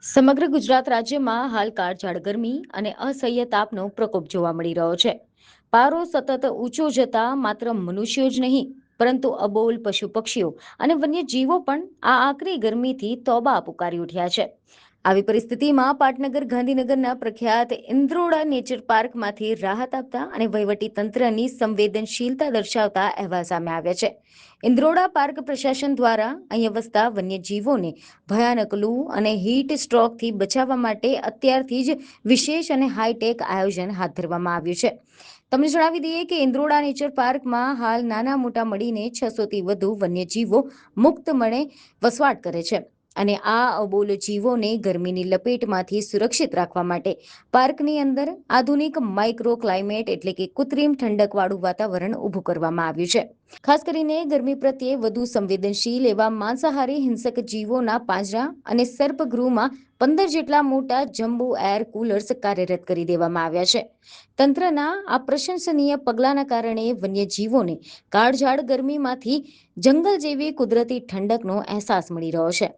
સમગ્ર ગુજરાત રાજ્યમાં હાલ કાળઝાળ ગરમી અને અસહ્ય તાપનો પ્રકોપ જોવા મળી રહ્યો છે. પારો સતત ઊંચો જતા માત્ર મનુષ્યો જ નહીં, પરંતુ અબોલ પશુ પક્ષીઓ અને વન્યજીવો પણ આ આકરી ગરમીથી તોબા પુકારી ઉઠ્યા છે. આવી પરિસ્થિતિમાં પાટનગર ગાંધીનગરના પ્રખ્યાત ઇન્દ્રોડા નેચર પાર્કમાંથી રાહત આપતા અને વહીવટી તંત્રની સંવેદનશીલતા દર્શાવતા અહેવાલ સામે આવ્યા છે. ઇન્દ્રોડા પાર્ક પ્રશાસન દ્વારા અહીંયા વસતા વન્યજીવોને ભયાનક લૂ અને હીટ સ્ટ્રોકથી બચાવવા માટે અત્યારથી જ વિશેષ અને હાઈટેક આયોજન હાથ ધરવામાં આવ્યું છે. તમને જણાવી દઈએ કે ઇન્દ્રોડા નેચર પાર્કમાં હાલ નાના મોટા મળીને 600થી વધુ વન્યજીવો મુક્તમણે વસવાટ કરે છે. અને આ અબોલ જીવોને ગરમીની લપેટમાંથી સુરક્ષિત રાખવા માટે પાર્કની અંદર આધુનિક માઇક્રો ક્લાઇમેટ એટલે કે કૃત્રિમ ઠંડકવાળું વાતાવરણ ઊભું કરવામાં આવ્યું છે. ખાસ કરીને ગરમી પ્રત્યે વધુ સંવેદનશીલ એવા માંસાહારી હિંસક જીવોના પાંજરા અને સર્પગૃહમાં 15 જેટલા મોટા જમ્બો એર કુલર્સ કાર્યરત કરી દેવામાં આવ્યા છે. તંત્રના આ પ્રશંસનીય પગલાંના કારણે વન્યજીવોને કાળઝાળ ગરમીમાંથી જંગલ જેવી કુદરતી ઠંડકનો અહેસાસ મળી રહ્યો છે.